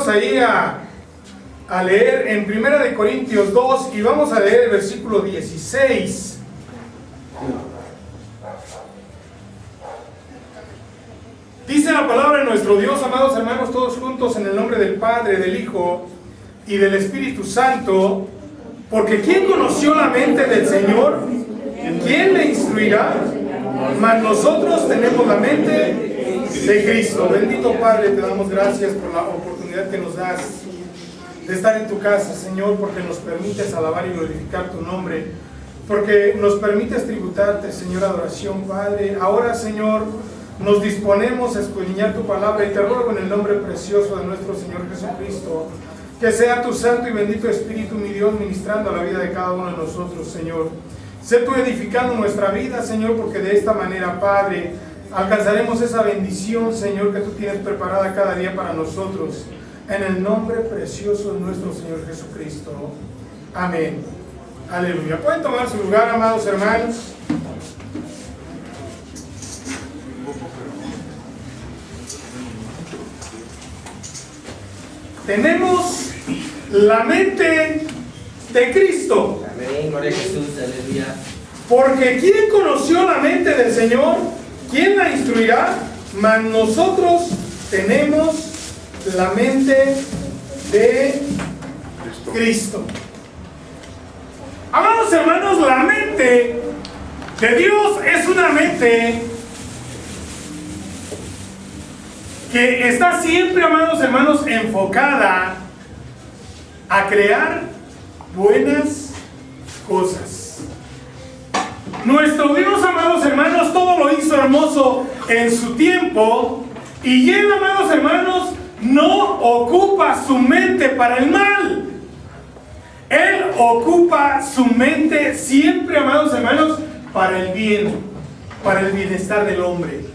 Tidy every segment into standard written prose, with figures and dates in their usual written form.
vamos a ir a leer en 1 Corintios 2 y vamos a leer el versículo 16. Dice la palabra de nuestro Dios, amados hermanos, todos juntos en el nombre del Padre, del Hijo y del Espíritu Santo, porque ¿quién conoció la mente del Señor? ¿Quién le instruirá? Mas nosotros tenemos la mente de Cristo. Bendito Padre, te damos gracias por la oportunidad que nos das de estar en tu casa, Señor, porque nos permites alabar y glorificar tu nombre, porque nos permites tributarte, Señor, adoración, Padre. Ahora, Señor, nos disponemos a escudriñar tu palabra y te ruego en el nombre precioso de nuestro Señor Jesucristo, que sea tu santo y bendito Espíritu, mi Dios, ministrando a la vida de cada uno de nosotros, Señor. Sé tú edificando nuestra vida, Señor, porque de esta manera, Padre, alcanzaremos esa bendición, Señor, que tú tienes preparada cada día para nosotros. En el nombre precioso de nuestro Señor Jesucristo. Amén. Aleluya. ¿Pueden tomar su lugar, amados hermanos? Tenemos la mente de Cristo. Amén, gloria a Jesús, aleluya. Porque ¿quién conoció la mente del Señor? ¿Quién la instruirá? Mas nosotros tenemos la mente de Cristo. Amados hermanos, la mente de Dios es una mente que está siempre, amados hermanos, enfocada a crear buenas cosas. Nuestro Dios, amados hermanos, todo lo hizo hermoso en su tiempo, y Él, amados hermanos, no ocupa su mente para el mal. Él ocupa su mente siempre, amados hermanos, para el bien, para el bienestar del hombre,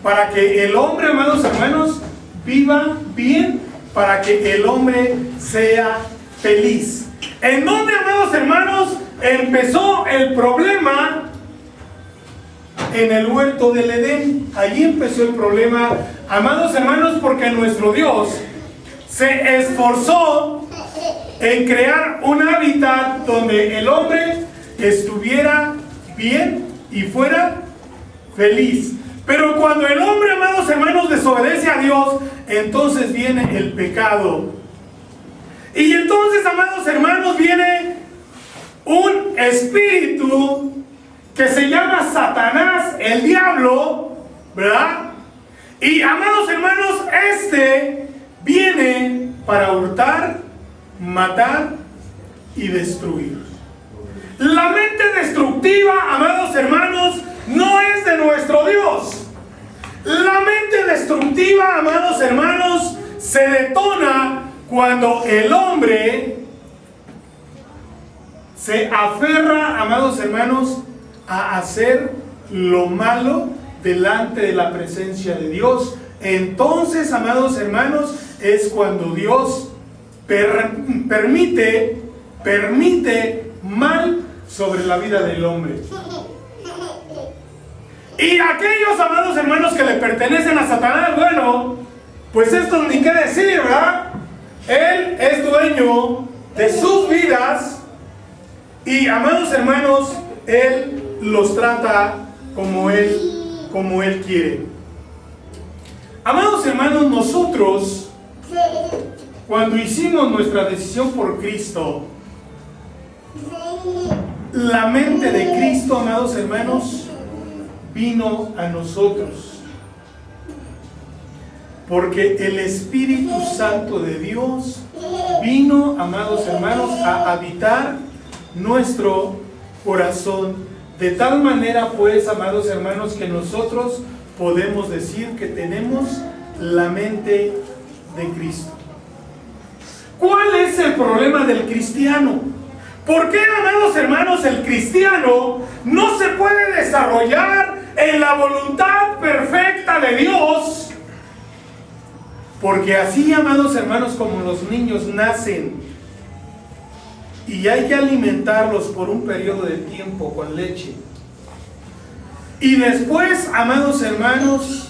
para que el hombre, amados hermanos, viva bien, para que el hombre sea feliz. ¿En dónde, amados hermanos, empezó el problema? En el huerto del Edén. Allí empezó el problema, amados hermanos, porque nuestro Dios se esforzó en crear un hábitat donde el hombre estuviera bien y fuera feliz. Pero cuando el hombre, amados hermanos, desobedece a Dios, entonces viene el pecado. Y entonces, amados hermanos, viene un espíritu que se llama Satanás, el diablo, ¿verdad? Y, amados hermanos, este viene para hurtar, matar y destruir. La mente destructiva, amados hermanos, no es de nuestro Dios. La mente destructiva, amados hermanos, se detona cuando el hombre se aferra, amados hermanos, a hacer lo malo delante de la presencia de Dios. Entonces, amados hermanos, es cuando Dios permite mal sobre la vida del hombre. Y aquellos, amados hermanos, que le pertenecen a Satanás, bueno, pues esto ni qué decir, ¿verdad? Él es dueño de sus vidas y, amados hermanos, Él los trata como Él quiere. Amados hermanos, nosotros, cuando hicimos nuestra decisión por Cristo, la mente de Cristo, amados hermanos, vino a nosotros. Porque el Espíritu Santo de Dios vino, amados hermanos, a habitar nuestro corazón. De tal manera, pues, amados hermanos, que nosotros podemos decir que tenemos la mente de Cristo. ¿Cuál es el problema del cristiano? ¿Por qué, amados hermanos, el cristiano no se puede desarrollar en la voluntad perfecta de Dios? Porque así, amados hermanos, como los niños nacen y hay que alimentarlos por un periodo de tiempo con leche, y después, amados hermanos,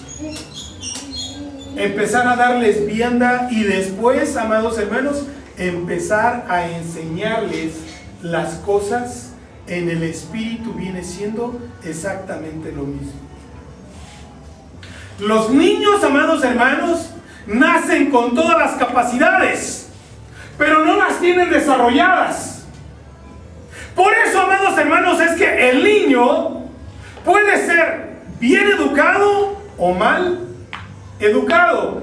empezar a darles vianda y después, amados hermanos, empezar a enseñarles las cosas en el Espíritu viene siendo exactamente lo mismo. Los niños, amados hermanos, nacen con todas las capacidades, pero no las tienen desarrolladas. Por eso, amados hermanos, es que el niño puede ser bien educado o mal educado.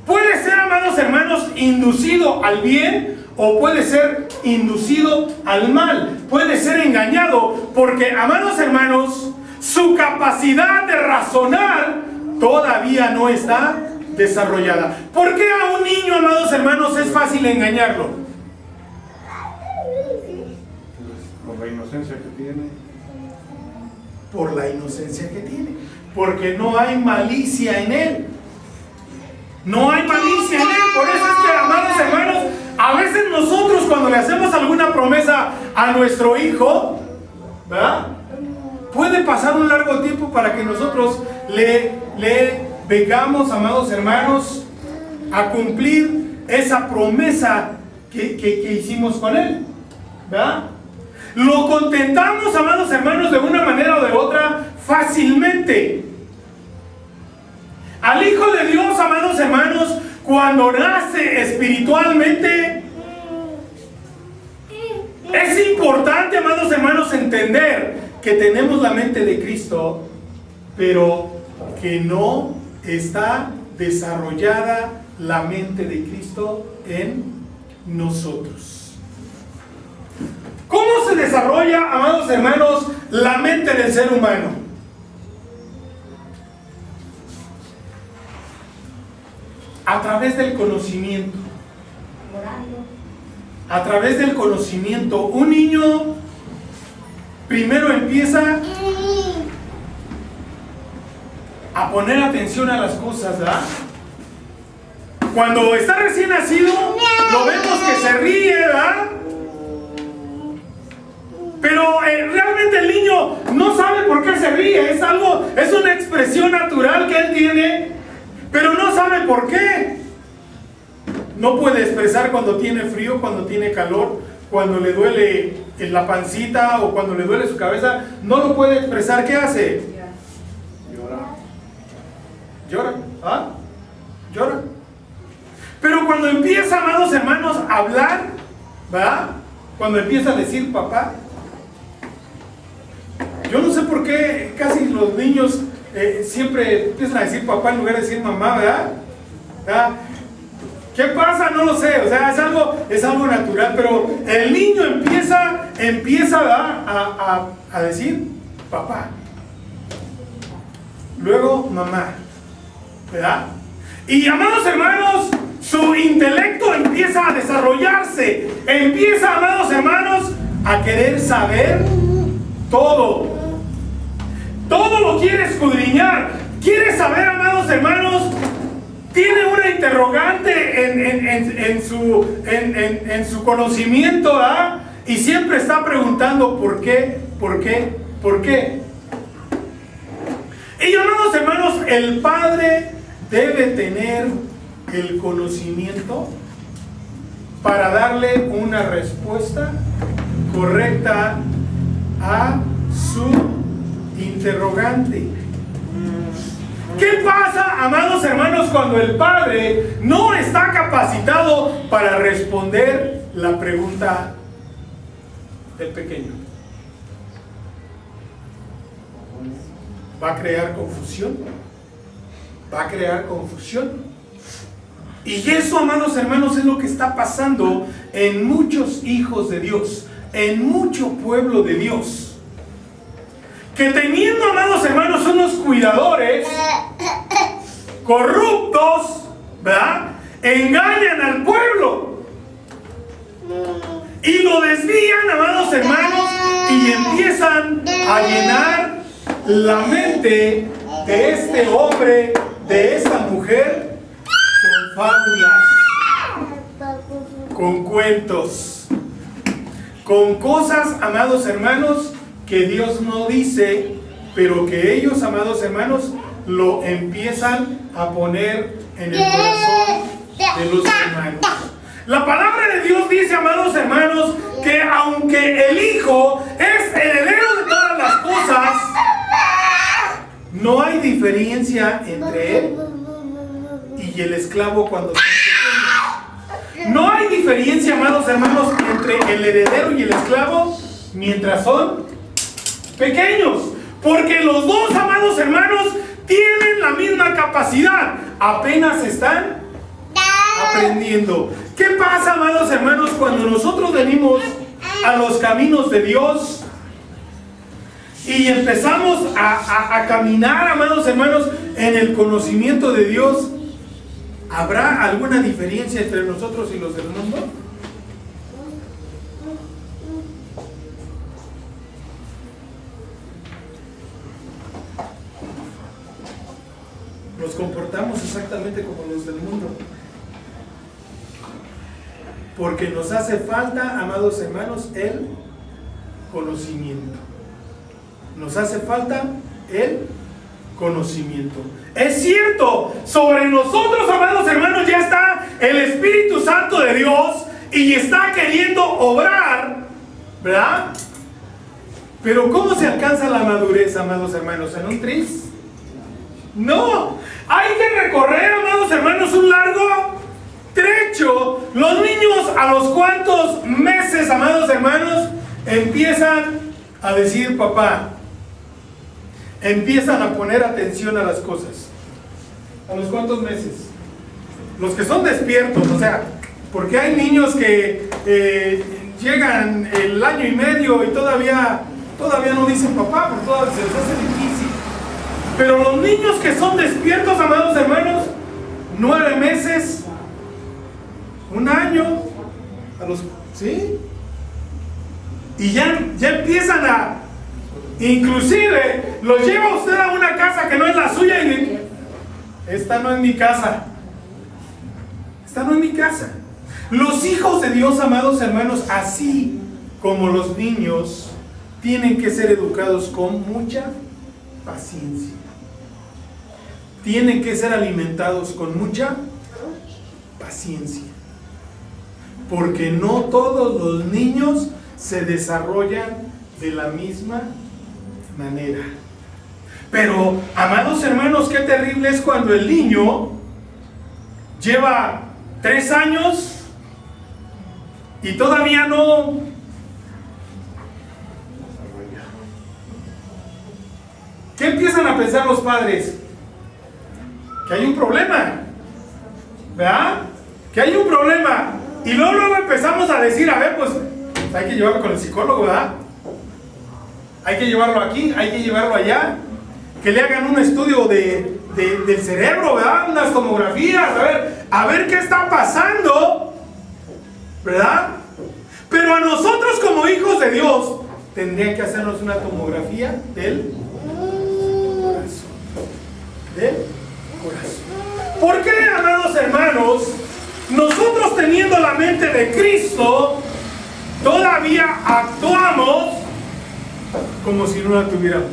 Puede ser, amados hermanos, inducido al bien o puede ser inducido al mal. Puede ser engañado porque, amados hermanos, su capacidad de razonar todavía no está desarrollada. ¿Por qué a un niño, amados hermanos, es fácil engañarlo? Por la inocencia que tiene. Por la inocencia que tiene. Porque no hay malicia en él. No hay malicia en él. Por eso es que, amados hermanos, a veces nosotros cuando le hacemos alguna promesa a nuestro hijo, ¿verdad? Puede pasar un largo tiempo para que nosotros le vengamos, amados hermanos, a cumplir esa promesa que hicimos con él, ¿verdad? Lo contentamos, amados hermanos, de una manera o de otra fácilmente. Al Hijo de Dios, amados hermanos, cuando nace espiritualmente, es importante, amados hermanos, entender que tenemos la mente de Cristo, pero que no está desarrollada la mente de Cristo en nosotros. ¿Cómo se desarrolla, amados hermanos, la mente del ser humano? A través del conocimiento. A través del conocimiento. Un niño primero empieza a poner atención a las cosas, ¿verdad? Cuando está recién nacido, lo vemos que se ríe, ¿verdad? Pero realmente el niño no sabe por qué se ríe. Es una expresión natural que él tiene, pero no sabe por qué. No puede expresar cuando tiene frío, cuando tiene calor, cuando le duele en la pancita o cuando le duele su cabeza. No lo puede expresar. ¿Qué hace? Llora. ¿Ah? Llora. Pero cuando empieza, amados hermanos, a hablar, ¿verdad? Cuando empieza a decir papá. Yo no sé por qué casi los niños siempre empiezan a decir papá en lugar de decir mamá, ¿verdad? ¿Verdad? ¿Qué pasa? No lo sé, o sea, es algo natural, pero el niño empieza a decir papá, luego mamá, ¿verdad? Y, amados hermanos, su intelecto empieza a desarrollarse, empieza, amados hermanos, a querer saber todo lo quiere escudriñar, quiere saber, amados hermanos. Tiene una interrogante en su conocimiento, ¿verdad? Y siempre está preguntando ¿por qué? ¿Por qué? ¿Por qué? Y, amados hermanos, el padre debe tener el conocimiento para darle una respuesta correcta a su interrogante. ¿Qué pasa, amados hermanos, cuando el padre no está capacitado para responder la pregunta del pequeño? Va a crear confusión. Va a crear confusión. Y eso, amados hermanos, es lo que está pasando en muchos hijos de Dios, en mucho pueblo de Dios. Que teniendo, amados hermanos, unos cuidadores corruptos, ¿verdad? Engañan al pueblo y lo desvían, amados hermanos, y empiezan a llenar la mente de este hombre, de esta mujer, con fábulas, con cuentos, con cosas, amados hermanos, que Dios no dice, pero que ellos, amados hermanos, lo empiezan a poner en el corazón de los hermanos. La palabra de Dios dice, amados hermanos, que aunque el Hijo es heredero de todas las cosas, no hay diferencia entre él y el esclavo cuando son pequeños. No hay diferencia, amados hermanos, entre el heredero y el esclavo mientras son pequeños. Porque los dos, amados hermanos, tienen la misma capacidad. Apenas están aprendiendo. ¿Qué pasa, amados hermanos, cuando nosotros venimos a los caminos de Dios y empezamos a caminar, amados hermanos, en el conocimiento de Dios? ¿Habrá alguna diferencia entre nosotros y los del mundo? Nos comportamos exactamente como los del mundo. Porque nos hace falta, amados hermanos, el conocimiento. Nos hace falta el conocimiento. Es cierto, sobre nosotros, amados hermanos, ya está el Espíritu Santo de Dios y está queriendo obrar, ¿verdad? Pero ¿cómo se alcanza la madurez, amados hermanos? ¿En un tris? No, hay que recorrer, amados hermanos, un largo trecho. Los niños, a los cuantos meses, amados hermanos, empiezan a decir papá. Empiezan a poner atención a las cosas. ¿A los cuantos meses? Los que son despiertos, o sea, porque hay niños que llegan el año y medio y todavía no dicen papá, porque todavía se les hace difícil. Pero los niños que son despiertos, amados hermanos, 9 meses, 1 año, ¿sí? Y ya empiezan a, inclusive, los lleva usted a una casa que no es la suya y dice, esta no es mi casa. Esta no es mi casa. Los hijos de Dios, amados hermanos, así como los niños, tienen que ser educados con mucha paciencia. Tienen que ser alimentados con mucha paciencia. Porque no todos los niños se desarrollan de la misma manera. Pero, amados hermanos, qué terrible es cuando el niño lleva 3 años y todavía no. ¿Qué empiezan a pensar los padres? Que hay un problema, ¿verdad? Que hay un problema. Y luego empezamos a decir, a ver, pues hay que llevarlo con el psicólogo, ¿verdad? Hay que llevarlo aquí, hay que llevarlo allá. Que le hagan un estudio del cerebro, ¿verdad? Unas tomografías, a ver qué está pasando, ¿verdad? Pero a nosotros como hijos de Dios tendrían que hacernos una tomografía del corazón. Del corazón. ¿Por qué, amados hermanos, nosotros teniendo la mente de Cristo todavía actuamos como si no la tuviéramos?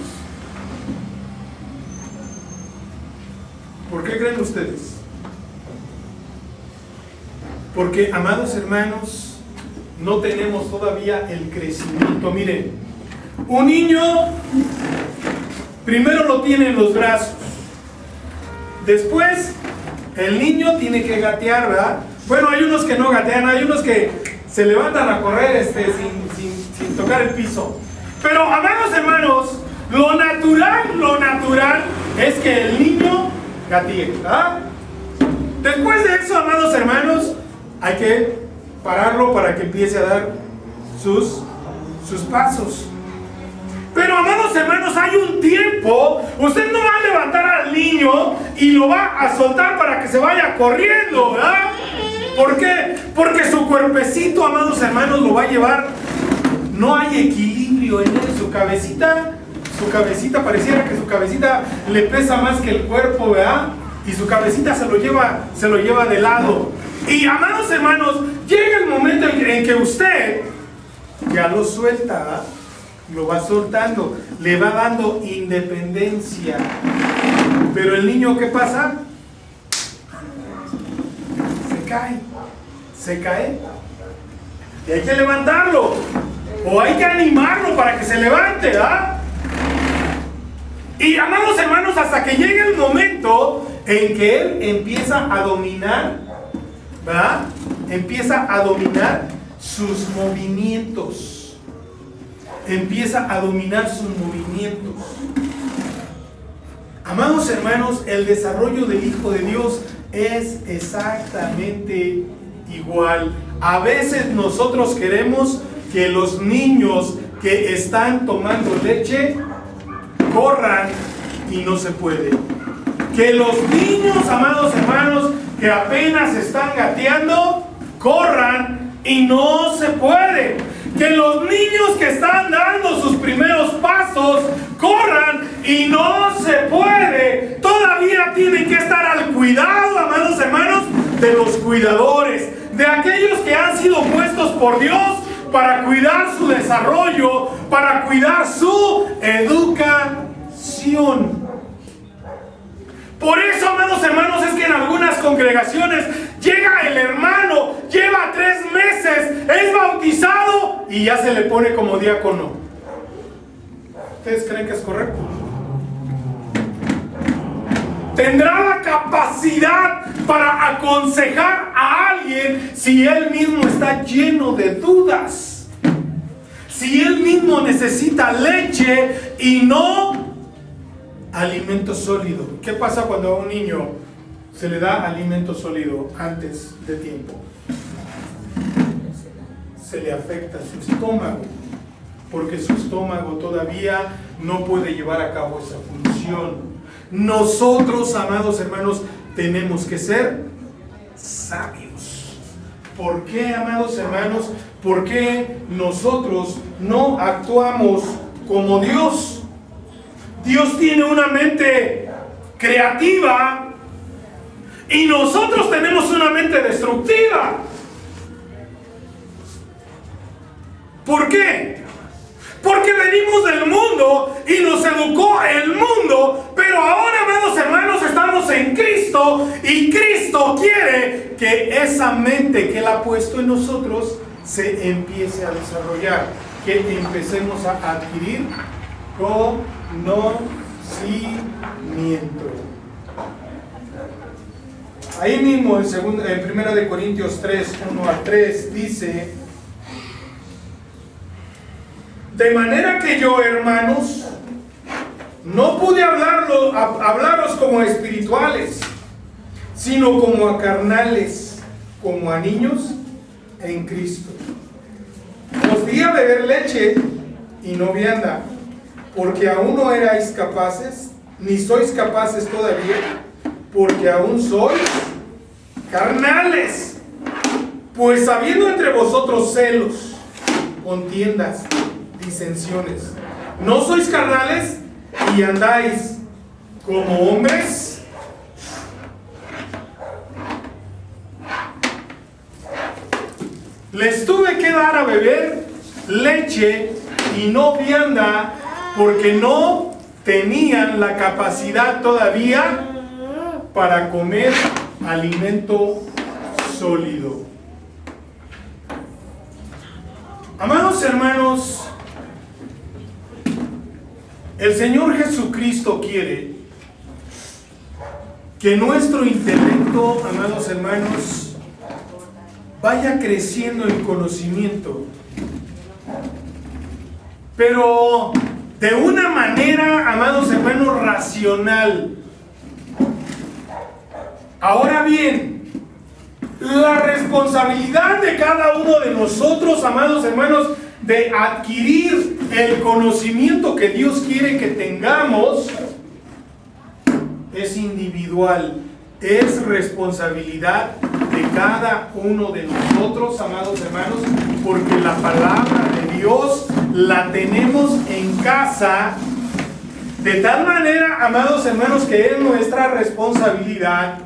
¿Por qué creen ustedes? Porque, amados hermanos, no tenemos todavía el crecimiento. Miren, un niño primero lo tiene en los brazos. Después, el niño tiene que gatear, ¿verdad? Bueno, hay unos que no gatean, hay unos que se levantan a correr sin tocar el piso. Pero, amados hermanos, lo natural es que el niño gatee, ¿verdad? Después de eso, amados hermanos, hay que pararlo para que empiece a dar sus pasos. Pero, amados hermanos, hay un tiempo. Usted no va a levantar al niño y lo va a soltar para que se vaya corriendo, ¿verdad? ¿Por qué? Porque su cuerpecito, amados hermanos, lo va a llevar. No hay equilibrio en él. Su cabecita, pareciera que su cabecita le pesa más que el cuerpo, ¿verdad? Y su cabecita se lo lleva de lado. Y, amados hermanos, llega el momento en que usted ya lo suelta, ¿verdad? Lo va soltando, le va dando independencia. Pero el niño, ¿qué pasa? Se cae. Y hay que levantarlo. O hay que animarlo para que se levante, ¿verdad? Y amados hermanos, hasta que llegue el momento en que él empieza a dominar, ¿verdad? Empieza a dominar sus movimientos. Empieza a dominar sus movimientos. Amados hermanos, el desarrollo del Hijo de Dios es exactamente igual. A veces nosotros queremos que los niños que están tomando leche corran y no se puede. Que los niños, amados hermanos, que apenas están gateando, corran y no se puede. Que los niños que están dando sus primeros pasos corran y no se puede. Todavía tienen que estar al cuidado, amados hermanos, de los cuidadores, de aquellos que han sido puestos por Dios para cuidar su desarrollo, para cuidar su educación. Por eso, amados hermanos, es que en algunas congregaciones llega el hermano, lleva 3 meses, es bautizado y ya se le pone como diácono. ¿Ustedes creen que es correcto? ¿Tendrá la capacidad para aconsejar a alguien si él mismo está lleno de dudas? Si él mismo necesita leche y no alimento sólido. ¿Qué pasa cuando a un niño se le da alimento sólido antes de tiempo? Se le afecta su estómago, porque su estómago todavía no puede llevar a cabo esa función. Nosotros, amados hermanos, tenemos que ser sabios. ¿Por qué, amados hermanos? ¿Por qué nosotros no actuamos como Dios? Dios tiene una mente creativa y nosotros tenemos una mente destructiva. ¿Por qué? Porque venimos del mundo y nos educó el mundo, pero ahora, amados hermanos, estamos en Cristo y Cristo quiere que esa mente que Él ha puesto en nosotros se empiece a desarrollar, que empecemos a adquirir conocimiento. Ahí mismo en 1 Corintios 3, 1 al 3 dice: de manera que yo, hermanos, no pude hablaros como a espirituales, sino como a carnales, como a niños en Cristo. Os di a beber leche y no vianda, porque aún no erais capaces, ni sois capaces todavía, porque aún sois carnales. Pues habiendo entre vosotros celos, contiendas, disensiones, ¿no sois carnales y andáis como hombres? Les tuve que dar a beber leche y no vianda, porque no tenían la capacidad todavía para comer alimento sólido. Amados hermanos, el Señor Jesucristo quiere que nuestro intelecto, amados hermanos, vaya creciendo en conocimiento, pero de una manera, amados hermanos, racional. Ahora bien, la responsabilidad de cada uno de nosotros, amados hermanos, de adquirir el conocimiento que Dios quiere que tengamos, es individual, es responsabilidad de cada uno de nosotros, amados hermanos, porque la palabra de Dios la tenemos en casa, de tal manera, amados hermanos, que es nuestra responsabilidad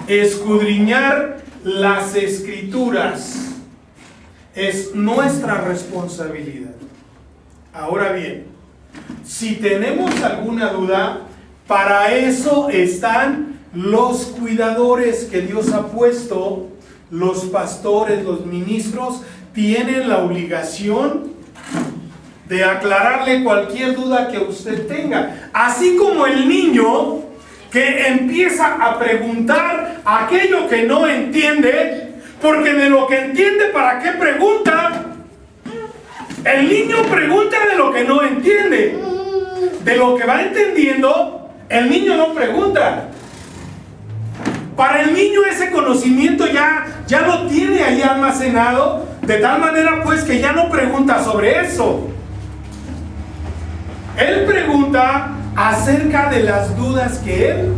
escudriñar las Escrituras. Es nuestra responsabilidad. Ahora bien, Si tenemos alguna duda, para eso están los cuidadores que Dios ha puesto. Los pastores, los ministros, tienen la obligación de aclararle cualquier duda que usted tenga. Así como el niño que empieza a preguntar aquello que no entiende, porque de lo que entiende, ¿para qué pregunta? El niño pregunta de lo que no entiende. De lo que va entendiendo, el niño no pregunta. Para el niño ese conocimiento ya lo tiene ahí almacenado, de tal manera pues que ya no pregunta sobre eso. Él pregunta acerca de las dudas que él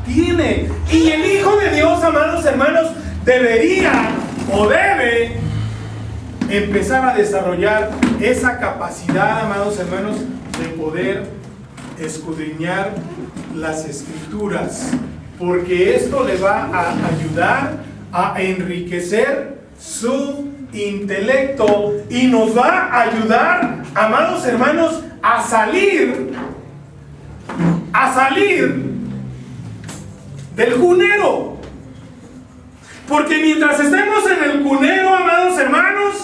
tiene. Y el Hijo de Dios, amados hermanos, debería o debe empezar a desarrollar esa capacidad, amados hermanos, de poder escudriñar las Escrituras, porque esto le va a ayudar a enriquecer su intelecto y nos va a ayudar, amados hermanos, a salir del cunero. Porque mientras estemos en el cunero, amados hermanos,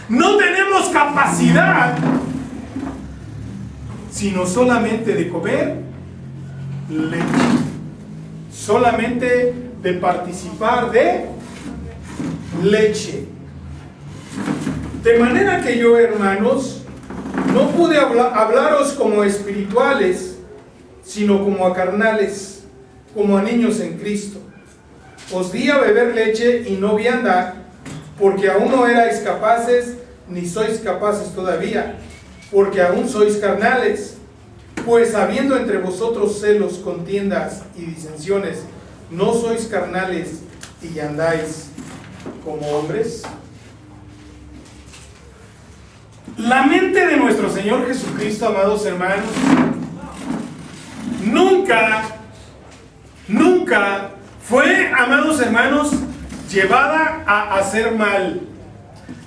no tenemos capacidad sino solamente de comer leche, solamente de participar de leche. De manera que yo, hermanos, no pude hablaros como espirituales, sino como a carnales, como a niños en Cristo. Os di a beber leche y no vianda, porque aún no erais capaces, ni sois capaces todavía, porque aún sois carnales. Pues habiendo entre vosotros celos, contiendas y disensiones, ¿no sois carnales y andáis como hombres? La mente de nuestro Señor Jesucristo, amados hermanos, nunca fue, amados hermanos, llevada a hacer mal.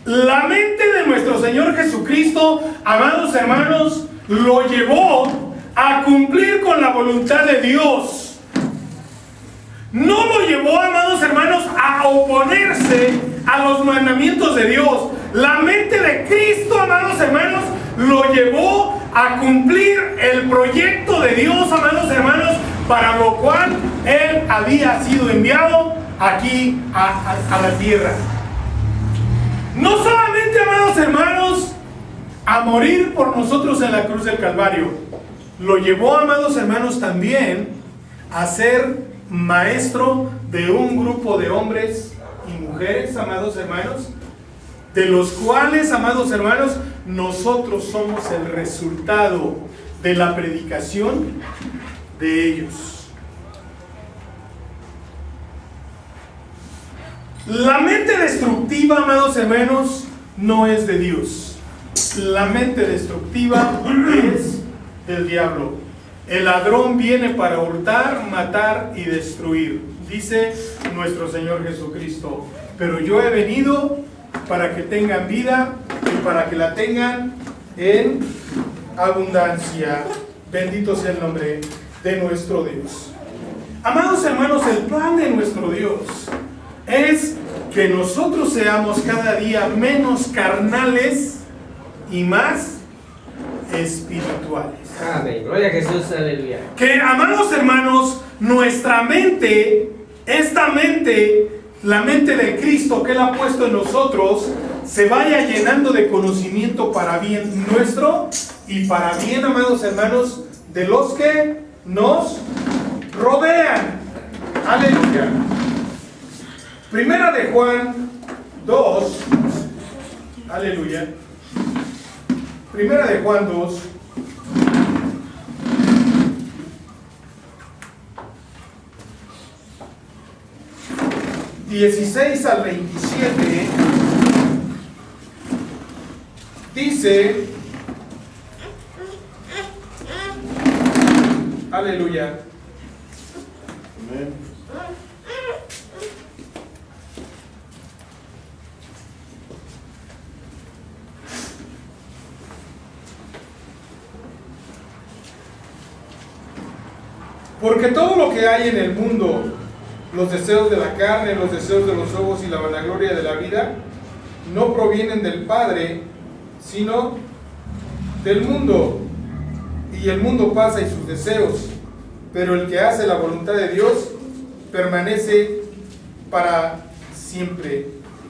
La mente de nuestro Señor Jesucristo, amados hermanos, lo llevó a cumplir con la voluntad de Dios. No lo llevó, amados hermanos, a oponerse a los mandamientos de Dios. La mente de Cristo, amados hermanos, lo llevó a cumplir el proyecto de Dios, amados hermanos, para lo cual Él había sido enviado aquí a la tierra. No solamente, amados hermanos, a morir por nosotros en la cruz del Calvario, lo llevó, amados hermanos, también a ser maestro de un grupo de hombres y mujeres, amados hermanos, de los cuales, amados hermanos, nosotros somos el resultado de la predicación de ellos. La mente destructiva, amados hermanos, no es de Dios. La mente destructiva es del diablo. El ladrón viene para hurtar, matar y destruir, dice nuestro Señor Jesucristo. Pero yo he venido para que tengan vida y para que la tengan en abundancia. Bendito sea el nombre de nuestro Dios. Amados hermanos, el plan de nuestro Dios es que nosotros seamos cada día menos carnales y más espirituales. Amén. Gloria a Jesús, aleluya. Que, amados hermanos, nuestra mente, esta mente, la mente de Cristo que Él ha puesto en nosotros, se vaya llenando de conocimiento para bien nuestro y para bien, amados hermanos, de los que nos rodean. Aleluya. Primera de Juan 2. Aleluya. Primera de Juan 2. (16 al 27) dice, aleluya. Amén. Porque todo lo que hay en el mundo, los deseos de la carne, los deseos de los ojos y la vanagloria de la vida, no provienen del Padre, sino del mundo. Y el mundo pasa y sus deseos, pero el que hace la voluntad de Dios permanece para siempre.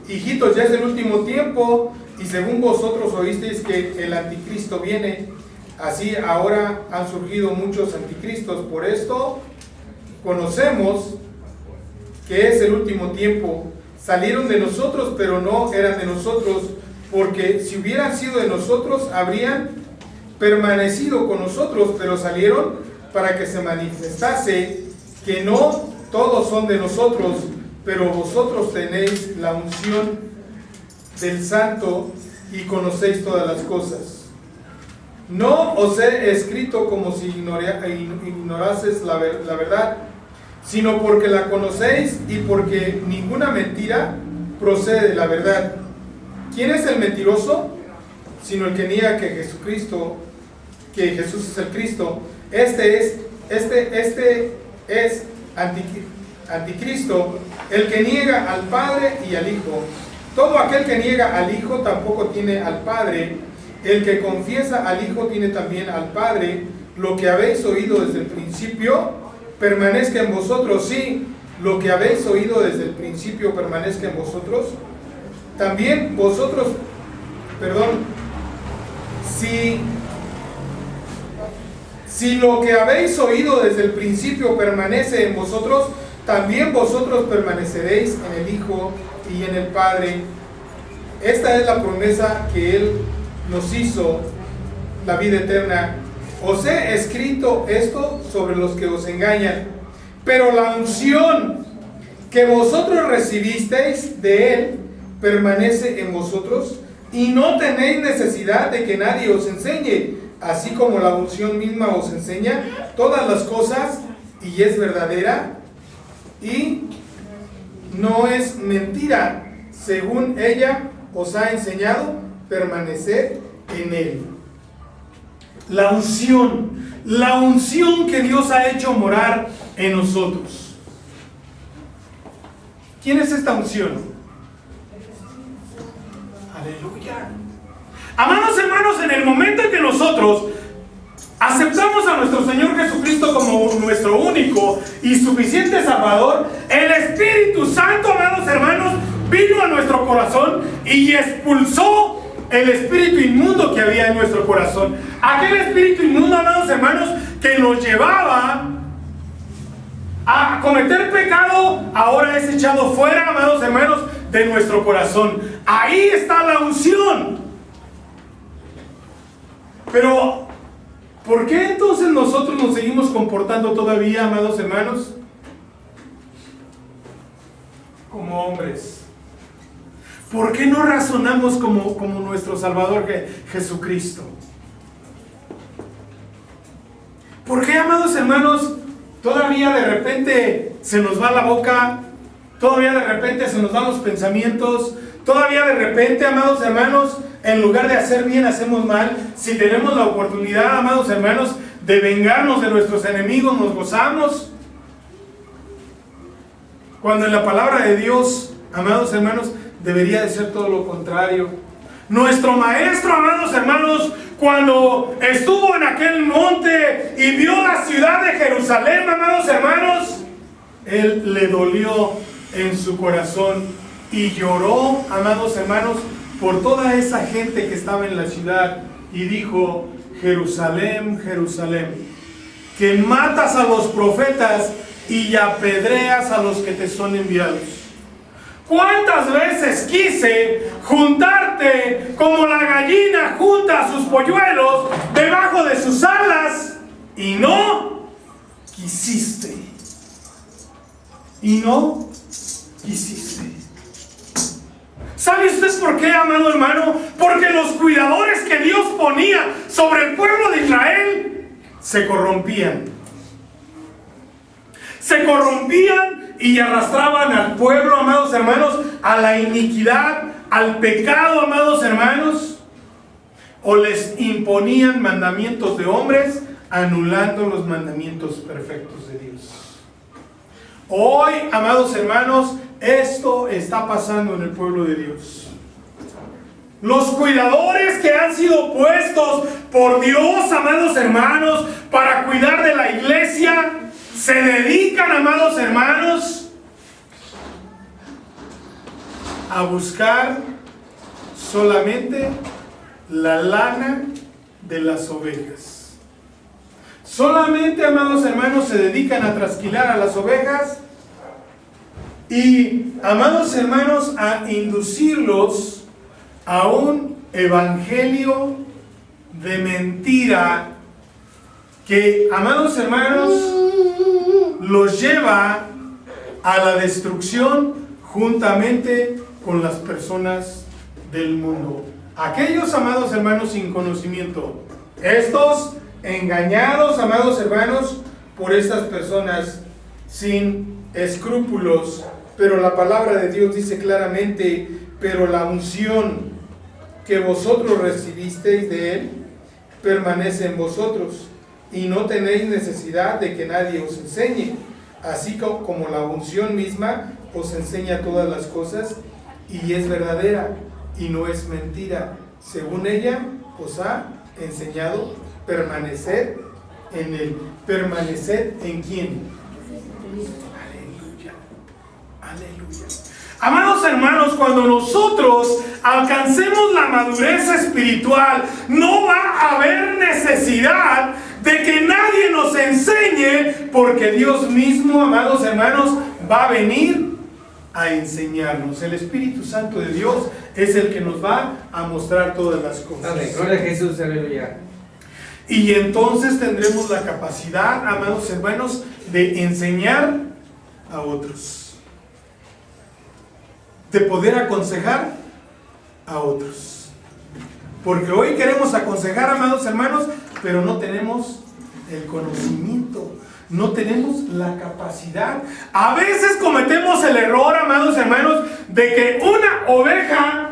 Hijitos, ya es el último tiempo, y según vosotros oísteis que el anticristo viene, así ahora han surgido muchos anticristos. Por esto conocemos que es el último tiempo. Salieron de nosotros, pero no eran de nosotros, porque si hubieran sido de nosotros, habrían permanecido con nosotros, pero salieron para que se manifestase que no todos son de nosotros, pero vosotros tenéis la unción del Santo y conocéis todas las cosas. No os he escrito como si ignorases la verdad, sino porque la conocéis y porque ninguna mentira procede de la verdad. ¿Quién es el mentiroso? Sino el que niega que Jesús es el Cristo. Este es anticristo, el que niega al Padre y al Hijo. Todo aquel que niega al Hijo tampoco tiene al Padre. El que confiesa al Hijo tiene también al Padre. Lo que habéis oído desde el principio permanezca en vosotros. Sí, lo que habéis oído desde el principio permanezca en vosotros. También vosotros, si lo que habéis oído desde el principio permanece en vosotros, también vosotros permaneceréis en el Hijo y en el Padre. Esta es la promesa que Él nos hizo, la vida eterna. Os he escrito esto sobre los que os engañan, pero la unción que vosotros recibisteis de Él permanece en vosotros, y no tenéis necesidad de que nadie os enseñe, así como la unción misma os enseña todas las cosas, y es verdadera y no es mentira. Según ella os ha enseñado, permanecer en Él. La unción que Dios ha hecho morar en nosotros. ¿Quién es esta unción? Aleluya. Amados hermanos, en el momento en que nosotros aceptamos a nuestro Señor Jesucristo como nuestro único y suficiente Salvador, el Espíritu Santo, amados hermanos, vino a nuestro corazón y expulsó el espíritu inmundo que había en nuestro corazón. Aquel espíritu inmundo, amados hermanos, que nos llevaba a cometer pecado, ahora es echado fuera, amados hermanos, de nuestro corazón. Ahí está la unción. Pero ¿por qué entonces nosotros nos seguimos comportando todavía, amados hermanos, como hombres? ¿Por qué no razonamos como nuestro Salvador Jesucristo? ¿Por qué, amados hermanos, todavía de repente se nos va la boca? Todavía de repente se nos van los pensamientos. Todavía de repente, amados hermanos, en lugar de hacer bien, hacemos mal. Si tenemos la oportunidad, amados hermanos, de vengarnos de nuestros enemigos, nos gozamos. Cuando en la palabra de Dios, amados hermanos, debería de ser todo lo contrario. Nuestro maestro, amados hermanos, cuando estuvo en aquel monte y vio la ciudad de Jerusalén, amados hermanos, él le dolió en su corazón y lloró, amados hermanos, por toda esa gente que estaba en la ciudad, y dijo: Jerusalén, Jerusalén, que matas a los profetas y apedreas a los que te son enviados. ¿Cuántas veces quise juntarte como la gallina junta a sus polluelos debajo de sus alas, y no quisiste? Y no quisiste. ¿Sabe usted por qué, amado hermano? Porque los cuidadores que Dios ponía sobre el pueblo de Israel se corrompían. Se corrompían y arrastraban al pueblo, amados hermanos, a la iniquidad, al pecado, amados hermanos, o les imponían mandamientos de hombres anulando los mandamientos perfectos de Dios. Hoy, amados hermanos, esto está pasando en el pueblo de Dios. Los cuidadores que han sido puestos por Dios, amados hermanos, para cuidar de la iglesia, se dedican, amados hermanos, a buscar solamente la lana de las ovejas. Solamente, amados hermanos, se dedican a trasquilar a las ovejas y, amados hermanos, a inducirlos a un evangelio de mentira que, amados hermanos, los lleva a la destrucción juntamente con las personas del mundo. Aquellos, amados hermanos, sin conocimiento, estos engañados, amados hermanos, por estas personas sin escrúpulos, pero la palabra de Dios dice claramente: pero la unción que vosotros recibisteis de Él permanece en vosotros, y no tenéis necesidad de que nadie os enseñe, así como la unción misma os enseña todas las cosas, y es verdadera, y no es mentira. Según ella os ha enseñado, permaneced en Él. ¿Permaneced en quién? Aleluya. Aleluya. Amados hermanos, cuando nosotros alcancemos la madurez espiritual, no va a haber necesidad de que nadie nos enseñe, porque Dios mismo, amados hermanos, va a venir a enseñarnos. El Espíritu Santo de Dios es el que nos va a mostrar todas las cosas. Amén. Gloria a Jesús, aleluya. Y entonces tendremos la capacidad, amados hermanos, de enseñar a otros, de poder aconsejar a otros. Porque hoy queremos aconsejar, amados hermanos, pero no tenemos el conocimiento, no tenemos la capacidad. A veces cometemos el error, amados hermanos, de que una oveja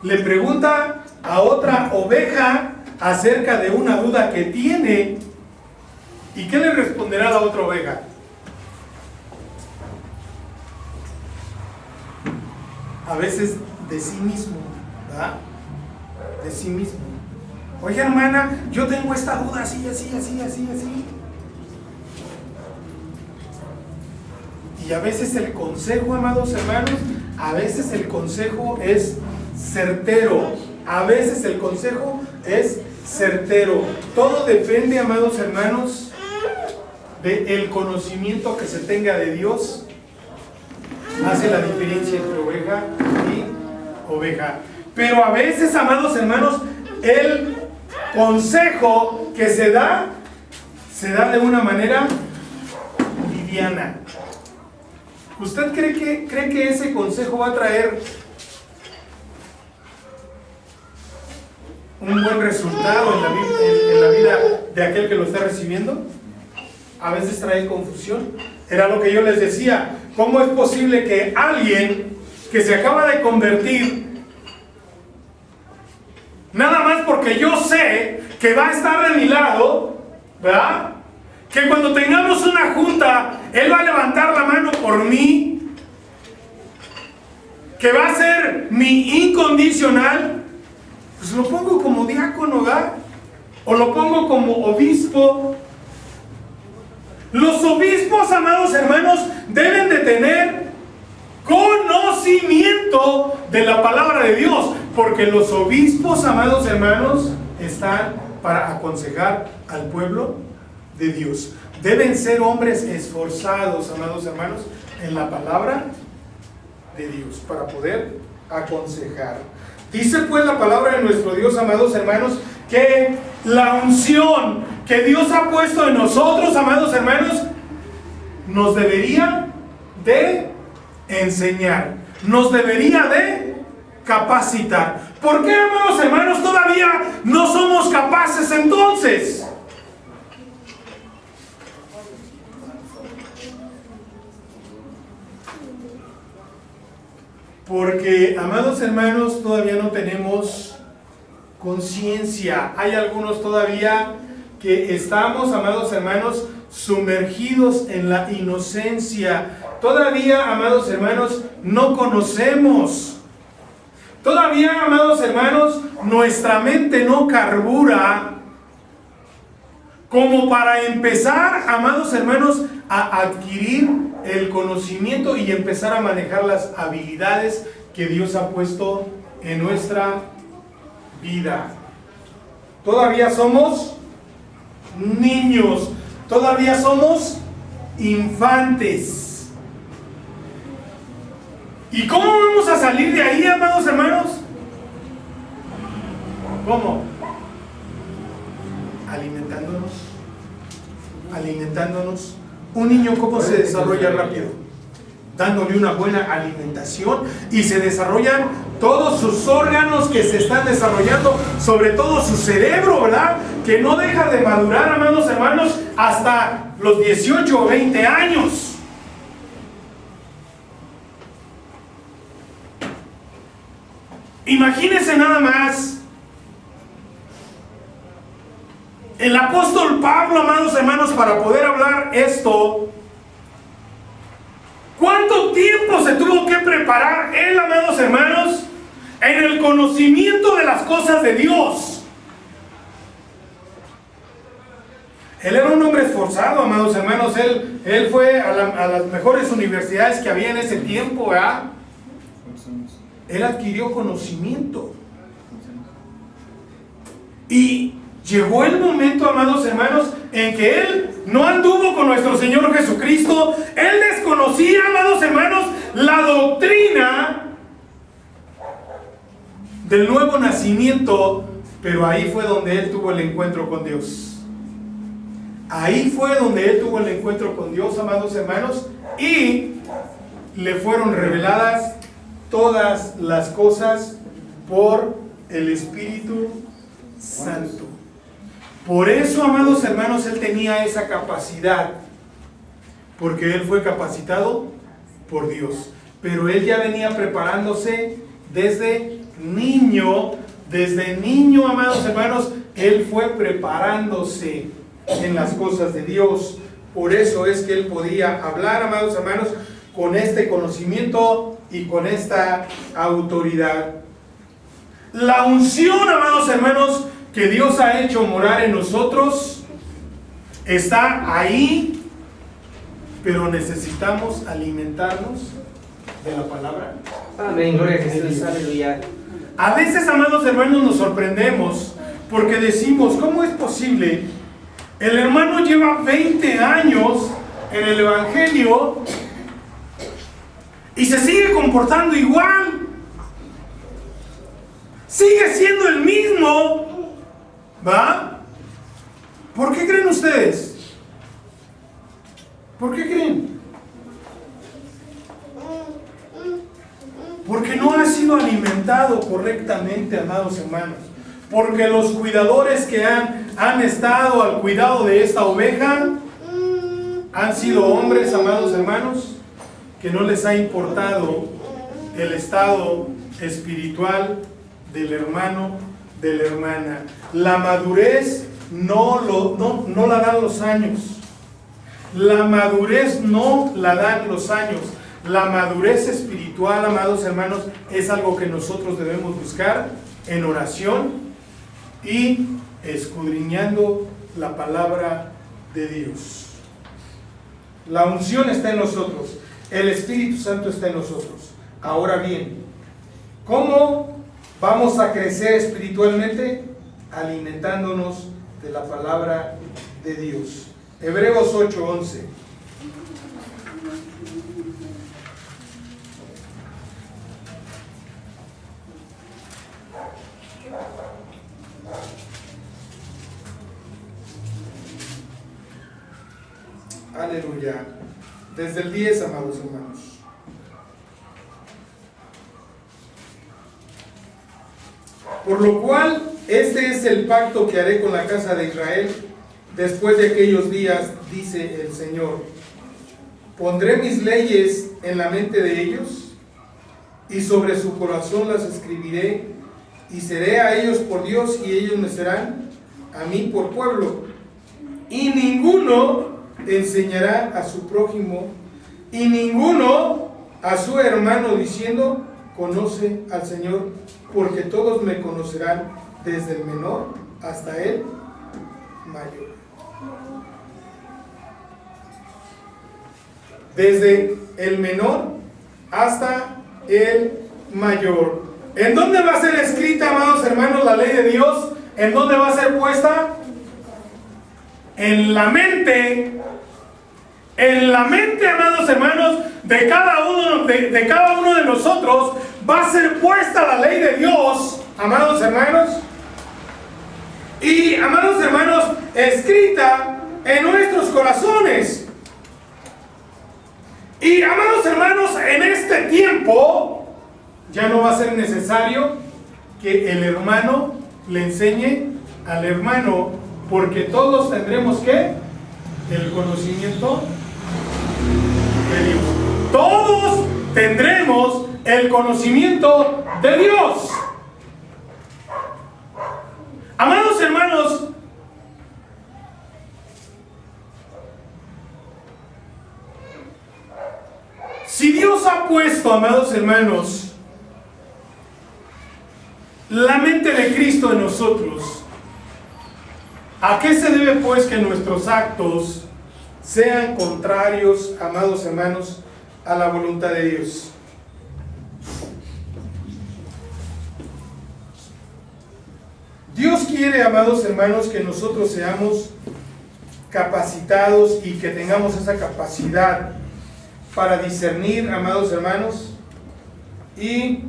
le pregunta a otra oveja acerca de una duda que tiene. ¿Y qué le responderá la otra oveja? A veces de sí mismo, ¿verdad? De sí mismo. Oye, hermana, yo tengo esta duda así. Y a veces el consejo, amados hermanos, a veces el consejo es certero. A veces el consejo es certero. Todo depende, amados hermanos, del conocimiento que se tenga de Dios. Hace la diferencia entre oveja y oveja. Pero a veces, amados hermanos, el consejo que se da de una manera liviana. ¿Usted cree que ese consejo va a traer un buen resultado en la vida de aquel que lo está recibiendo? A veces trae confusión. Era lo que yo les decía. ¿Cómo es posible que alguien que se acaba de convertir, nada más porque yo sé que va a estar de mi lado, ¿verdad? Que cuando tengamos una junta, él va a levantar la mano por mí, que va a ser mi incondicional, pues lo pongo como diácono, ¿verdad? O lo pongo como obispo. Los obispos, amados hermanos, deben de tener conocimiento de la palabra de Dios, porque los obispos, amados hermanos, están para aconsejar al pueblo de Dios. Deben ser hombres esforzados, amados hermanos, en la palabra de Dios, para poder aconsejar. Dice pues la palabra de nuestro Dios, amados hermanos, que la unción que Dios ha puesto en nosotros, amados hermanos, nos debería de enseñar, nos debería de capacitar. ¿Por qué, amados hermanos, todavía no somos capaces entonces? Porque, amados hermanos, todavía no tenemos conciencia. Hay algunos todavía que estamos, amados hermanos, sumergidos en la inocencia. Todavía, amados hermanos, no conocemos. Todavía, amados hermanos, nuestra mente no carbura como para empezar, amados hermanos, a adquirir el conocimiento y empezar a manejar las habilidades que Dios ha puesto en nuestra vida. Todavía somos niños, todavía somos infantes. ¿Y cómo vamos a salir de ahí, amados hermanos? ¿Cómo? Alimentándonos. Un niño, ¿cómo se desarrolla rápido? Dándole una buena alimentación, y se desarrollan todos sus órganos que se están desarrollando, sobre todo su cerebro, ¿verdad? Que no deja de madurar, amados hermanos, hasta los 18 o 20 años. Imagínense nada más. El apóstol Pablo, amados hermanos, para poder hablar esto, ¿cuánto tiempo se tuvo que preparar él, amados hermanos, en el conocimiento de las cosas de Dios? Él era un hombre esforzado, amados hermanos. Él fue a las mejores universidades que había en ese tiempo, ¿verdad? Él adquirió conocimiento. Y llegó el momento, amados hermanos, en que él no anduvo con nuestro Señor Jesucristo. Él desconocía, amados hermanos, la doctrina del nuevo nacimiento, pero ahí fue donde él tuvo el encuentro con Dios. Ahí fue donde él tuvo el encuentro con Dios, amados hermanos, y le fueron reveladas todas las cosas por el Espíritu Santo. Por eso, amados hermanos, él tenía esa capacidad, porque él fue capacitado por Dios. Pero él ya venía preparándose desde niño, amados hermanos, él fue preparándose en las cosas de Dios. Por eso es que él podía hablar, amados hermanos, con este conocimiento y con esta autoridad. La unción, amados hermanos, que Dios ha hecho morar en nosotros está ahí, pero necesitamos alimentarnos de la palabra. Amén, gloria a Jesús, aleluya. A veces, amados hermanos, nos sorprendemos porque decimos, ¿cómo es posible? El hermano lleva 20 años en el Evangelio y se sigue comportando igual. Sigue siendo el mismo, ¿va? ¿Por qué creen ustedes? ¿Por qué creen? Porque no ha sido alimentado correctamente, amados hermanos. Porque los cuidadores que han estado al cuidado de esta oveja han sido hombres, amados hermanos, que no les ha importado el estado espiritual del hermano, de la hermana. La madurez no la dan los años. La madurez no la dan los años. La madurez espiritual, amados hermanos, es algo que nosotros debemos buscar en oración y escudriñando la palabra de Dios. La unción está en nosotros. El Espíritu Santo está en nosotros. Ahora bien, ¿cómo vamos a crecer espiritualmente? Alimentándonos de la palabra de Dios. Hebreos 8:11. Aleluya. Desde el 10, amados hermanos. Por lo cual, este es el pacto que haré con la casa de Israel después de aquellos días, dice el Señor. Pondré mis leyes en la mente de ellos y sobre su corazón las escribiré, y seré a ellos por Dios y ellos me serán a mí por pueblo. y ninguno enseñará a su prójimo, y ninguno a su hermano diciendo, conoce al Señor, porque todos me conocerán, desde el menor hasta el mayor. Desde el menor hasta el mayor. ¿En dónde va a ser escrita, amados hermanos, la ley de Dios? ¿En dónde va a ser puesta? En la mente, amados hermanos, de cada uno de nosotros va a ser puesta la ley de Dios, amados hermanos. Y, amados hermanos, escrita en nuestros corazones. Y, amados hermanos, en este tiempo ya no va a ser necesario que el hermano le enseñe al hermano, porque todos tendremos ¿qué? El conocimiento de Dios. Todos tendremos el conocimiento de Dios. Amados hermanos, si Dios ha puesto, amados hermanos, la mente de Cristo en nosotros, ¿a qué se debe pues que nuestros actos sean contrarios, amados hermanos, a la voluntad de Dios? Dios quiere, amados hermanos, que nosotros seamos capacitados y que tengamos esa capacidad para discernir, amados hermanos, y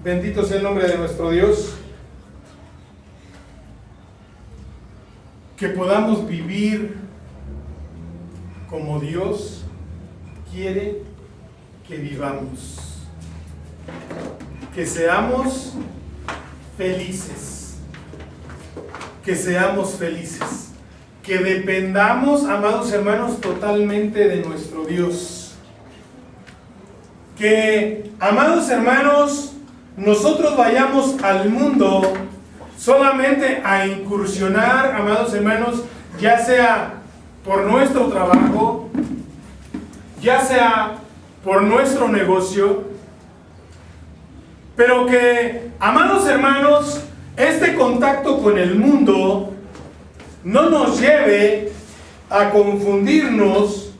bendito sea el nombre de nuestro Dios, que podamos vivir como Dios quiere que vivamos, que seamos felices, que dependamos, amados hermanos, totalmente de nuestro Dios, que, amados hermanos, nosotros vayamos al mundo solamente a incursionar, amados hermanos, ya sea por nuestro trabajo, ya sea por nuestro negocio, pero que, amados hermanos, este contacto con el mundo no nos lleve a confundirnos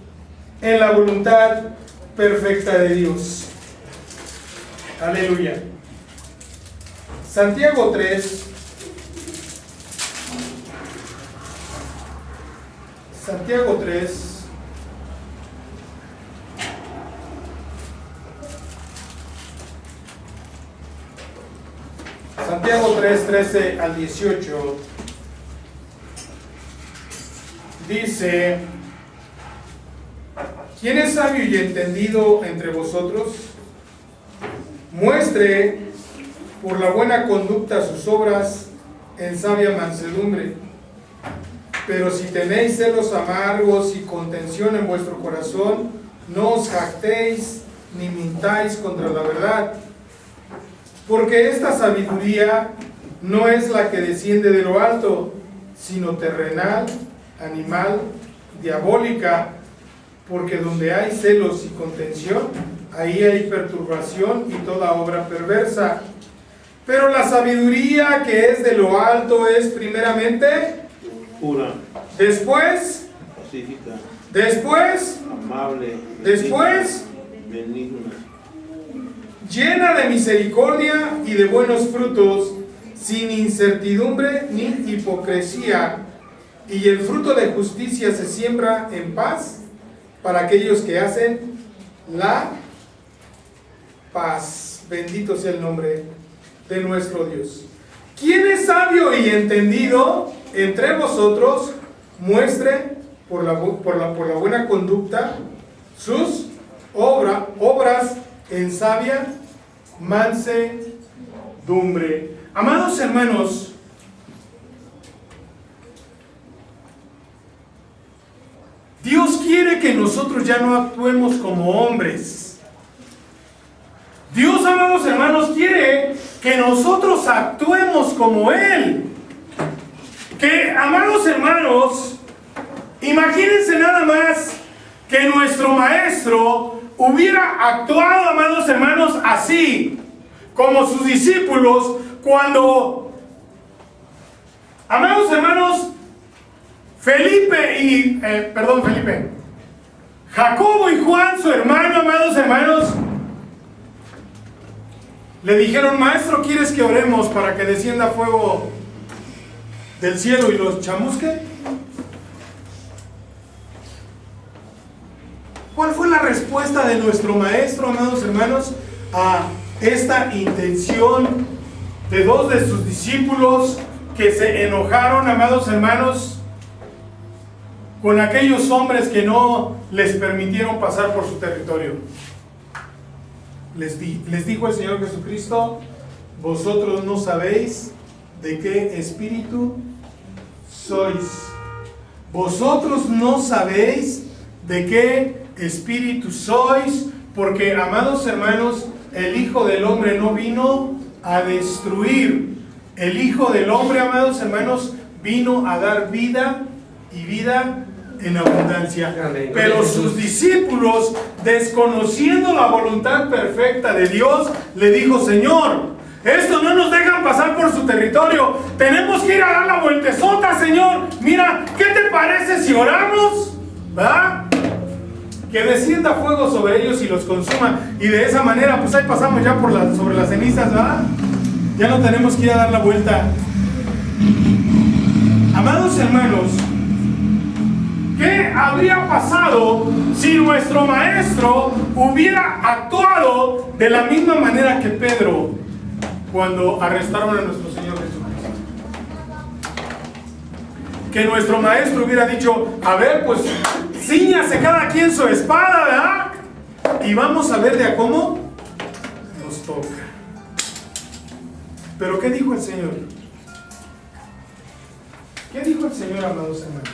en la voluntad perfecta de Dios. Aleluya. Santiago 3. Santiago 3. Santiago 3, 13 al 18. Dice: ¿quién es sabio y entendido entre vosotros? Muestre por la buena conducta sus obras en sabia mansedumbre. Pero si tenéis celos amargos y contención en vuestro corazón, no os jactéis ni mintáis contra la verdad. Porque esta sabiduría no es la que desciende de lo alto, sino terrenal, animal, diabólica. Porque donde hay celos y contención, ahí hay perturbación y toda obra perversa. Pero la sabiduría que es de lo alto es primeramente pura, después pacífica, después amable, después benigna, llena de misericordia y de buenos frutos, sin incertidumbre ni hipocresía. Y el fruto de justicia se siembra en paz para aquellos que hacen la paz. Bendito sea el nombre de nuestro Dios. ¿Quién es sabio y entendido entre vosotros? Muestre por la buena conducta sus obras en sabia mansedumbre. Amados hermanos, Dios quiere que nosotros ya no actuemos como hombres. Dios, amados hermanos, quiere que nosotros actuemos como Él. Que, amados hermanos, Imagínense nada más que nuestro maestro hubiera actuado, amados hermanos, así como sus discípulos cuando, amados hermanos, Jacobo y Juan, su hermano, amados hermanos, le dijeron: maestro, ¿quieres que oremos para que descienda fuego del cielo y los chamusque? ¿Cuál fue la respuesta de nuestro maestro, amados hermanos, a esta intención de dos de sus discípulos que se enojaron, amados hermanos, con aquellos hombres que no les permitieron pasar por su territorio? Les dijo el Señor Jesucristo: vosotros no sabéis de qué espíritu sois. Vosotros no sabéis de qué espíritu sois, porque, amados hermanos, el Hijo del Hombre no vino a destruir. El Hijo del Hombre, amados hermanos, vino a dar vida y vida en abundancia. Pero sus discípulos, desconociendo la voluntad perfecta de Dios, le dijo: Señor, esto no nos dejan pasar por su territorio, tenemos que ir a dar la vueltezota, Señor. Mira, ¿qué te parece si oramos? ¿Va? Que descienda fuego sobre ellos y los consuma, y de esa manera, pues ahí pasamos ya sobre las cenizas, ¿va? Ya no tenemos que ir a dar la vuelta. Amados hermanos, ¿qué habría pasado si nuestro maestro hubiera actuado de la misma manera que Pedro cuando arrestaron a nuestro Señor Jesucristo? Que nuestro maestro hubiera dicho: a ver, pues cíñase cada quien su espada, ¿verdad? Y vamos a ver de a cómo nos toca. Pero ¿qué dijo el Señor? ¿Qué dijo el Señor, amados hermanos?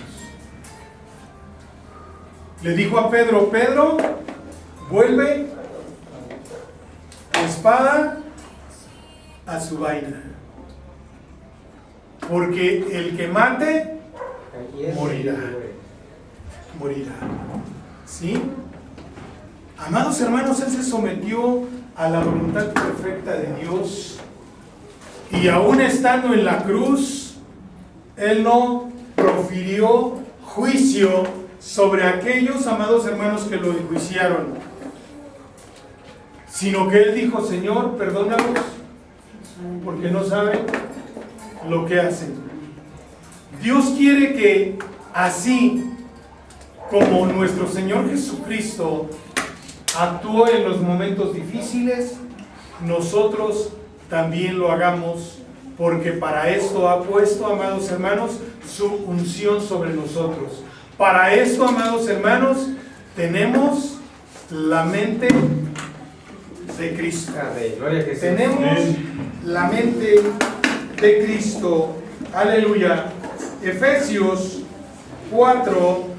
Le dijo a Pedro: Pedro, vuelve tu espada a su vaina, porque el que mate morirá. Morirá. ¿Sí? Amados hermanos, Él se sometió a la voluntad perfecta de Dios, y aún estando en la cruz, Él no profirió juicio sobre aquellos, amados hermanos, que lo enjuiciaron, sino que Él dijo: Señor, perdónalos, porque no saben lo que hacen. Dios quiere que, así como nuestro Señor Jesucristo actuó en los momentos difíciles, nosotros también lo hagamos, porque para esto ha puesto, amados hermanos, su unción sobre nosotros. Para esto, amados hermanos, tenemos la mente de Cristo. Tenemos la mente de Cristo. Aleluya. Efesios 4.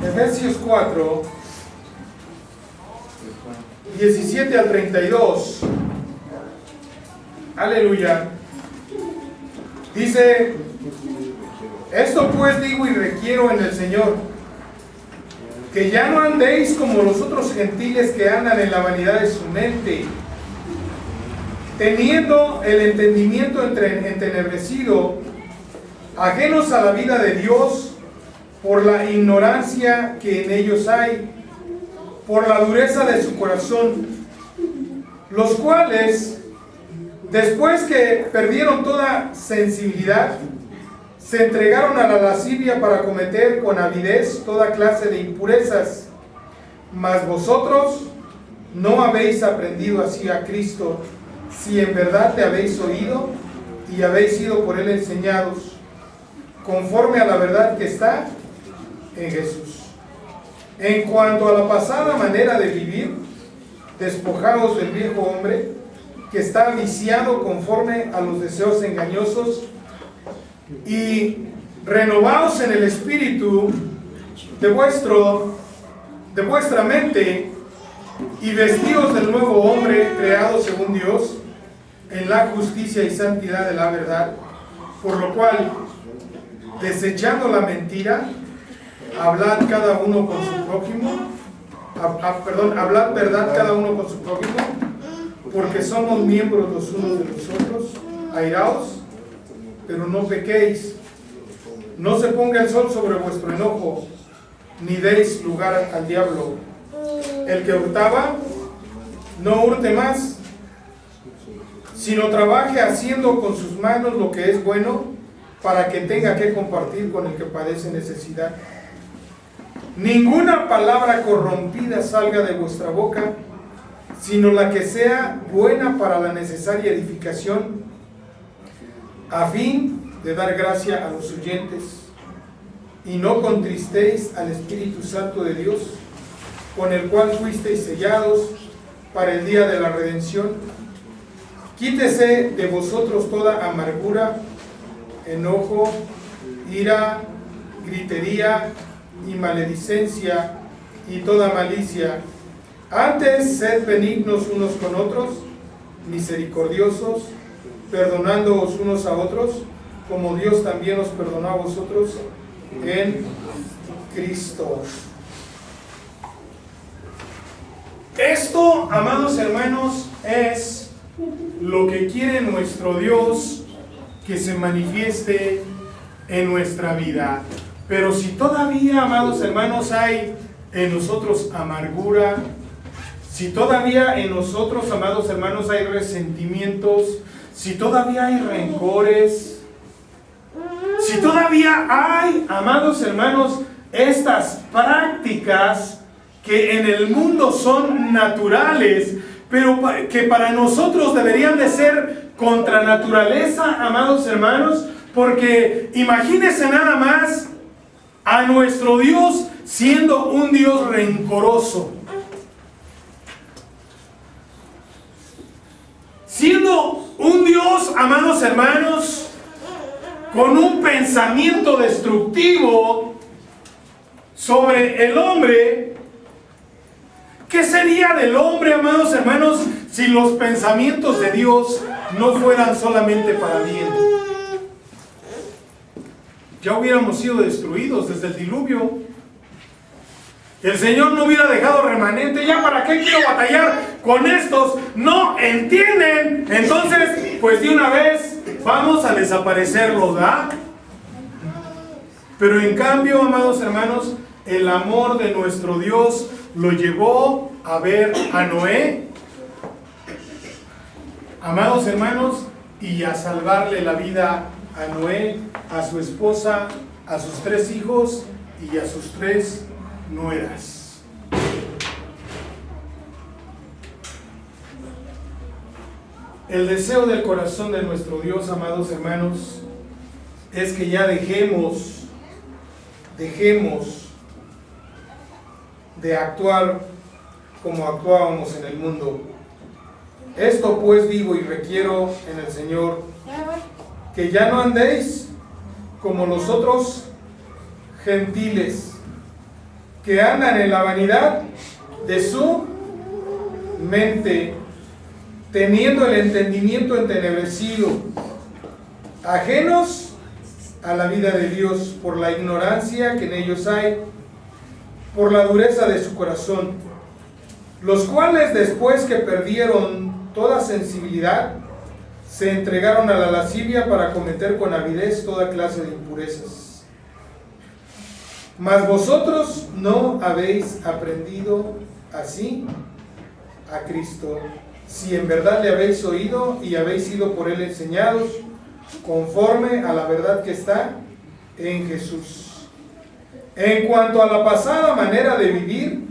Efesios 4, 17 al 32. Aleluya. Dice: esto pues digo y requiero en el Señor, que ya no andéis como los otros gentiles que andan en la vanidad de su mente, teniendo el entendimiento entenebrecido, ajenos a la vida de Dios, por la ignorancia que en ellos hay, por la dureza de su corazón, los cuales, después que perdieron toda sensibilidad, se entregaron a la lascivia para cometer con avidez toda clase de impurezas. Mas vosotros no habéis aprendido así a Cristo, si en verdad te habéis oído y habéis sido por Él enseñados, conforme a la verdad que está en Jesús. En cuanto a la pasada manera de vivir, despojaos del viejo hombre, que está viciado conforme a los deseos engañosos, y renovaos en el espíritu de vuestra mente, y vestíos del nuevo hombre creado según Dios, en la justicia y santidad de la verdad, por lo cual, desechando la mentira, hablad cada uno con su prójimo, hablad verdad cada uno con su prójimo, porque somos miembros los unos de los otros. Airaos, pero no pequéis. No se ponga el sol sobre vuestro enojo, ni deis lugar al diablo. El que hurtaba, no hurte más, sino trabaje haciendo con sus manos lo que es bueno, para que tenga que compartir con el que padece necesidad. Ninguna palabra corrompida salga de vuestra boca, sino la que sea buena para la necesaria edificación, a fin de dar gracia a los oyentes. Y no contristéis al Espíritu Santo de Dios, con el cual fuisteis sellados para el día de la redención. Quítese de vosotros toda amargura, enojo, ira, gritería y maledicencia y toda malicia. Antes, sed benignos unos con otros, misericordiosos, perdonándoos unos a otros, como Dios también os perdonó a vosotros en Cristo. Esto, amados hermanos, es lo que quiere nuestro Dios que se manifieste en nuestra vida. Pero si todavía, amados hermanos, hay en nosotros amargura, si todavía en nosotros, amados hermanos, hay resentimientos, si todavía hay rencores, si todavía hay, amados hermanos, estas prácticas que en el mundo son naturales, pero que para nosotros deberían de ser contra naturaleza, amados hermanos, porque imagínense nada más a nuestro Dios siendo un Dios rencoroso, siendo un Dios, amados hermanos, con un pensamiento destructivo sobre el hombre. ¿Qué sería del hombre, amados hermanos, si los pensamientos de Dios no fueran solamente para bien? Ya hubiéramos sido destruidos desde el diluvio. El Señor no hubiera dejado remanente. ¿Ya para qué quiero batallar con estos? No entienden. Entonces, pues de una vez vamos a desaparecerlos, ¿verdad? Pero en cambio, amados hermanos, el amor de nuestro Dios lo llevó a ver a Noé, amados hermanos, y a salvarle la vida a Noé, a su esposa, a sus 3 hijos y a sus 3 nueras. El deseo del corazón de nuestro Dios, amados hermanos, es que ya dejemos de actuar como actuábamos en el mundo. Esto pues digo y requiero en el Señor, que ya no andéis como los otros gentiles, que andan en la vanidad de su mente, teniendo el entendimiento entenebrecido, ajenos a la vida de Dios por la ignorancia que en ellos hay, por la dureza de su corazón, los cuales después que perdieron toda sensibilidad, se entregaron a la lascivia para cometer con avidez toda clase de impurezas. Mas vosotros no habéis aprendido así a Cristo, si en verdad le habéis oído y habéis sido por él enseñados, conforme a la verdad que está en Jesús. En cuanto a la pasada manera de vivir,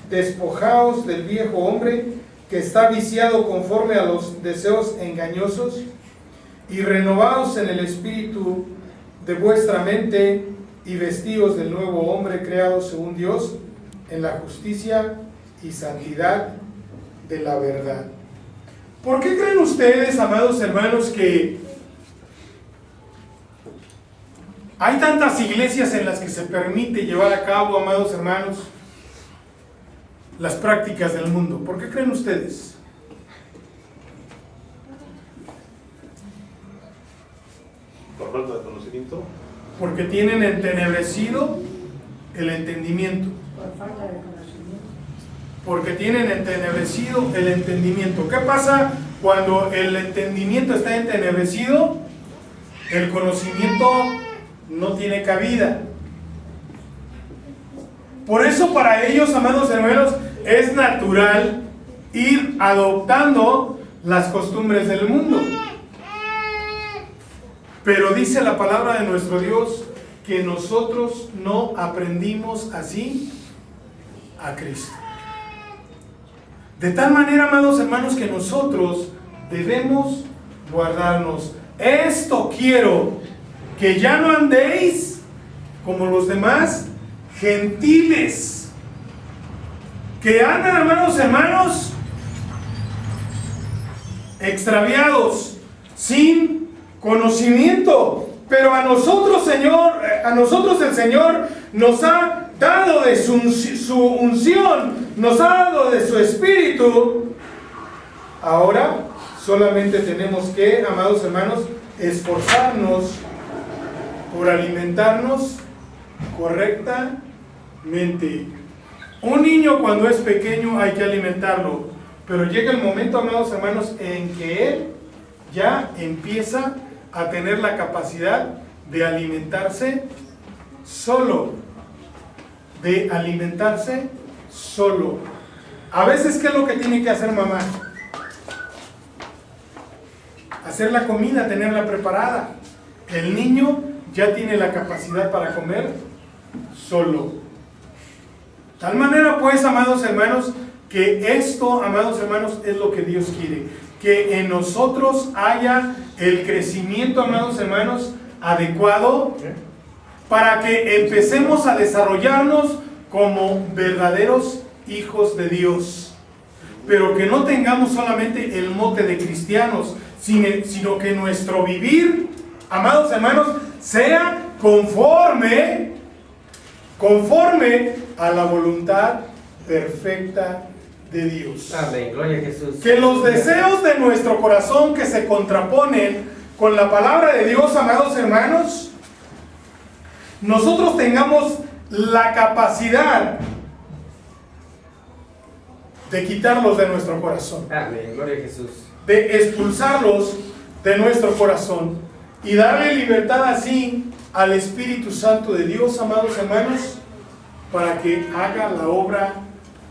despojaos del viejo hombre que está viciado conforme a los deseos engañosos, y renovaos en el espíritu de vuestra mente, y vestíos del nuevo hombre creado según Dios, en la justicia y santidad de la verdad. ¿Por qué creen ustedes, amados hermanos, que hay tantas iglesias en las que se permite llevar a cabo, amados hermanos, las prácticas del mundo? ¿Por qué creen ustedes? falta de conocimiento. Porque tienen entenebrecido el entendimiento. Por falta de conocimiento. Porque tienen entenebrecido el entendimiento. ¿Qué pasa cuando el entendimiento está entenebrecido? El conocimiento no tiene cabida. Por eso para ellos, amados hermanos, es natural ir adoptando las costumbres del mundo. Pero dice la palabra de nuestro Dios que nosotros no aprendimos así a Cristo. De tal manera, amados hermanos, que nosotros debemos guardarnos. Esto quiero, que ya no andéis como los demás gentiles, que andan, amados hermanos, extraviados, sin conocimiento. Pero a nosotros, Señor, a nosotros el Señor nos ha dado de su unción, nos ha dado de su espíritu. Ahora solamente tenemos que, amados hermanos, esforzarnos por alimentarnos correctamente. Un niño cuando es pequeño hay que alimentarlo, pero llega el momento, amados hermanos, en que él ya empieza a tener la capacidad de alimentarse solo. De alimentarse solo. A veces, ¿qué es lo que tiene que hacer mamá? Hacer la comida, tenerla preparada. El niño ya tiene la capacidad para comer solo. De tal manera, pues, amados hermanos, que esto, amados hermanos, es lo que Dios quiere. Que en nosotros haya el crecimiento, amados hermanos, adecuado para que empecemos a desarrollarnos como verdaderos hijos de Dios. Pero que no tengamos solamente el mote de cristianos, sino que nuestro vivir, amados hermanos, sea conforme a la voluntad perfecta de Dios. Amén, gloria a Jesús. Que los deseos de nuestro corazón que se contraponen con la palabra de Dios, amados hermanos, nosotros tengamos la capacidad de quitarlos de nuestro corazón. Amén, gloria a Jesús. De expulsarlos de nuestro corazón y darle libertad así al Espíritu Santo de Dios, amados hermanos, para que haga la obra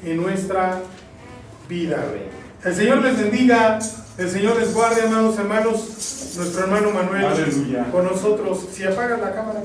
en nuestra vida. El Señor les bendiga, el Señor les guarde, amados hermanos. Nuestro hermano Manuel, Aleluya. con nosotros. Si apagas la cámara,